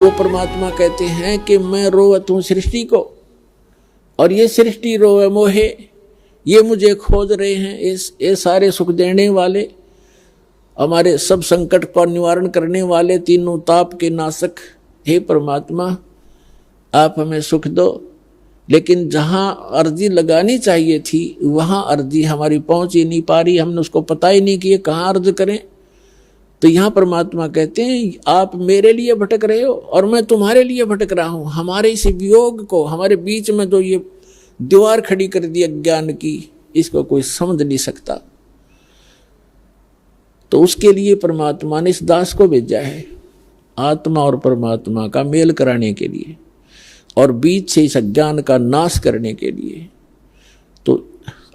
वो परमात्मा कहते हैं कि मैं रोवत हूं सृष्टि को, और ये सृष्टि रोवे मोहे, ये मुझे खोज रहे हैं। ये सारे सुख देने वाले, हमारे सब संकट का निवारण करने वाले, तीनों ताप के नाशक, हे परमात्मा आप हमें सुख दो। लेकिन जहां अर्जी लगानी चाहिए थी वहां अर्जी हमारी पहुंच ही नहीं पा रही, हमने उसको पता ही नहीं कि ये कहाँ अर्ज करें। तो यहाँ परमात्मा कहते हैं आप मेरे लिए भटक रहे हो और मैं तुम्हारे लिए भटक रहा हूं। हमारे इस वियोग को, हमारे बीच में जो ये दीवार खड़ी कर दी अज्ञान की, इसको कोई समझ नहीं सकता। तो उसके लिए परमात्मा ने इस दास को भेजा है, आत्मा और परमात्मा का मेल कराने के लिए और बीच से इस अज्ञान का नाश करने के लिए। तो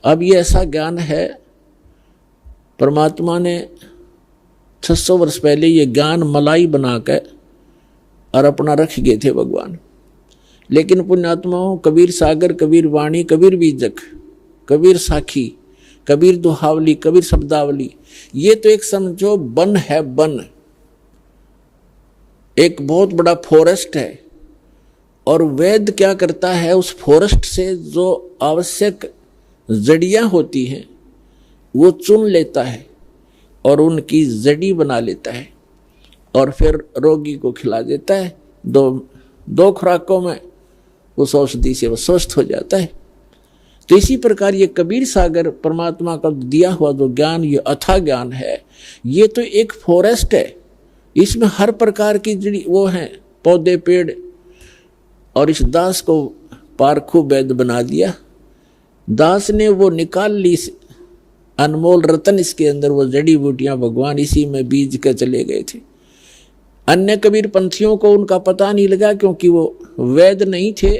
अब ये ऐसा ज्ञान है, परमात्मा ने 600 वर्ष पहले ये ज्ञान मलाई बनाकर और अपना रख गए थे भगवान। लेकिन पुण्यात्माओं, कबीर सागर, कबीर वाणी, कबीर बीजक, कबीर साखी, कबीर दोहावली, कबीर शब्दावली, ये तो एक समझो वन है, वन एक बहुत बड़ा फॉरेस्ट है। और वेद क्या करता है, उस फॉरेस्ट से जो आवश्यक जड़ियां होती हैं वो चुन लेता है और उनकी जड़ी बना लेता है और फिर रोगी को खिला देता है। दो खुराकों में उस औषधि से वो स्वस्थ हो जाता है। तो इसी प्रकार ये कबीर सागर परमात्मा का दिया हुआ जो ज्ञान, ये अथाह ज्ञान है, ये तो एक फॉरेस्ट है। इसमें हर प्रकार की जड़ी वो हैं, पौधे पेड़, और इस दास को पारखू वैद बना दिया। दास ने वो निकाल ली अनमोल रतन, इसके अंदर वो जड़ी बूटियां भगवान इसी में बीज के चले गए थे। अन्य कबीर पंथियों को उनका पता नहीं लगा क्योंकि वो वैद नहीं थे,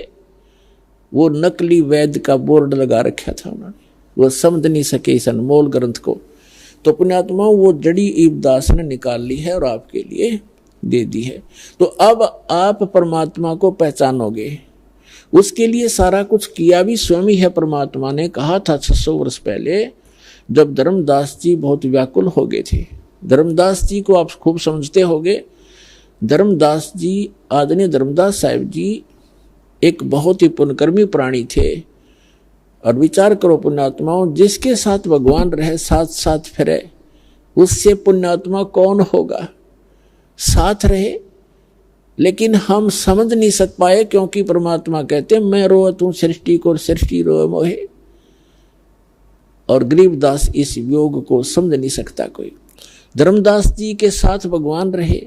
वो नकली वैद का बोर्ड लगा रखा था उन्होंने, वो समझ नहीं सके इस अनमोल ग्रंथ को। तो पुण्यात्मा वो जड़ी ईबदास ने निकाल ली है और आपके लिए दे दी है। तो अब आप परमात्मा को पहचानोगे, उसके लिए सारा कुछ किया भी स्वयं ही है। परमात्मा ने कहा था 600 वर्ष पहले, जब धर्मदास जी बहुत व्याकुल हो गए थे। धर्मदास जी को आप खूब समझते होंगे। धर्मदास जी, आदरणीय धर्मदास साहिब जी एक बहुत ही पुण्यकर्मी प्राणी थे। और विचार करो पुण्यात्माओं, जिसके साथ भगवान रहे, साथ साथ फिरे, उससे पुण्यात्मा कौन होगा। साथ रहे, लेकिन हम समझ नहीं सक पाए क्योंकि परमात्मा कहते मैं रोवत हूं सृष्टि को, सृष्टि रोए मोहे। और गरीबदास इस योग को समझ नहीं सकता कोई। धर्मदास जी के साथ भगवान रहे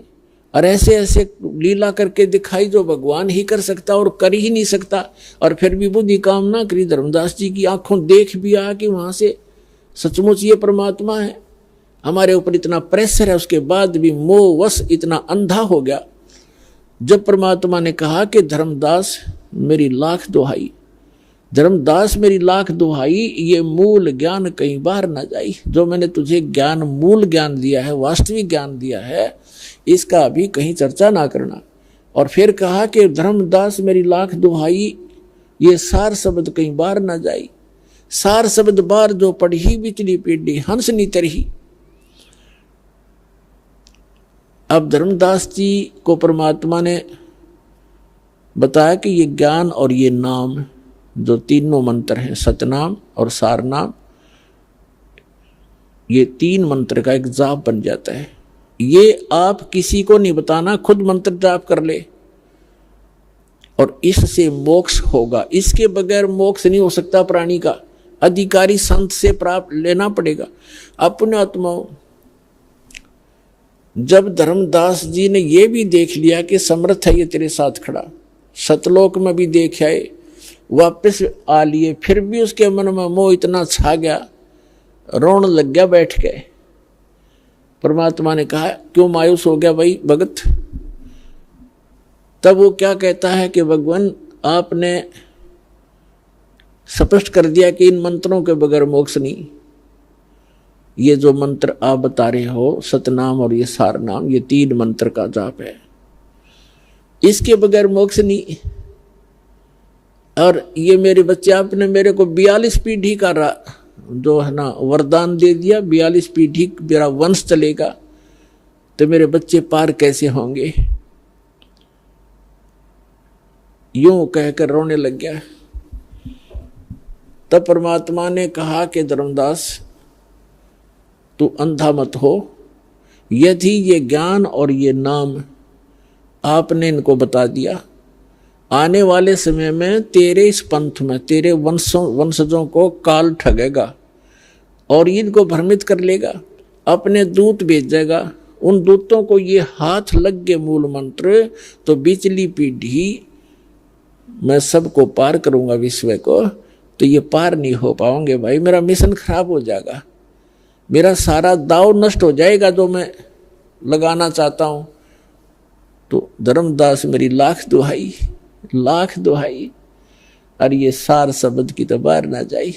और ऐसे ऐसे लीला करके दिखाई जो भगवान ही कर सकता और कर ही नहीं सकता। और फिर भी बुद्धि काम ना करी, धर्मदास जी की आंखों देख भी आ कि वहां से सचमुच ये परमात्मा है, हमारे ऊपर इतना प्रेशर है, उसके बाद भी मोहवश इतना अंधा हो गया। जब परमात्मा ने कहा कि धर्मदास मेरी लाख दुहाई, धर्मदास मेरी लाख दुहाई, ये मूल ज्ञान कहीं बाहर ना जाई। जो मैंने तुझे ज्ञान, मूल ज्ञान दिया है, वास्तविक ज्ञान दिया है, इसका अभी कहीं चर्चा ना करना। और फिर कहा कि धर्मदास मेरी लाख दुहाई, ये सार शब्द कहीं बाहर ना जाई। सार शब्द बार जो पढ़ी बिचली पीढ़ी हंस नी तरही। अब धर्मदास जी को परमात्मा ने बताया कि ये ज्ञान और ये नाम जो तीनों मंत्र हैं, सतनाम और सारनाम, ये 3 मंत्र का एक जाप बन जाता है। ये आप किसी को नहीं बताना, खुद मंत्र जाप कर ले और इससे मोक्ष होगा। इसके बगैर मोक्ष नहीं हो सकता प्राणी का, अधिकारी संत से प्राप्त लेना पड़ेगा। अपने आत्माओं, जब धर्मदास जी ने ये भी देख लिया कि समर्थ है ये तेरे साथ खड़ा, सतलोक में भी देख आए, वापस आ लिए, फिर भी उसके मन में मोह इतना छा गया, रोन लग गया बैठ के। परमात्मा ने कहा क्यों मायूस हो गया भाई भगत। तब वो क्या कहता है कि भगवान आपने स्पष्ट कर दिया कि इन मंत्रों के बगैर मोक्ष नहीं। ये जो मंत्र आप बता रहे हो, सतनाम और ये सारनाम, ये 3 मंत्र का जाप है, इसके बगैर मोक्ष नहीं। और ये मेरे बच्चे, आपने मेरे को 42 पीढ़ी का जो है ना वरदान दे दिया, 42 पीढ़ी मेरा वंश चलेगा, तो मेरे बच्चे पार कैसे होंगे। यूं कहकर रोने लग गया। तब परमात्मा ने कहा कि धर्मदास तू अंधा मत हो, यदि ये ज्ञान और ये नाम आपने इनको बता दिया, आने वाले समय में तेरे इस पंथ में तेरे वंशजों को काल ठगेगा और इनको भ्रमित कर लेगा, अपने दूत भेजेगा, उन दूतों को ये हाथ लग गए मूल मंत्र तो बिचली पीढ़ी मैं सबको पार करूंगा विश्व को, तो ये पार नहीं हो पाओगे भाई, मेरा मिशन खराब हो जाएगा, मेरा सारा दाव नष्ट हो जाएगा जो मैं लगाना चाहता हूं। तो धर्मदास मेरी लाख दुहाई, और ये सार शब्द की तो बाहर ना जाई।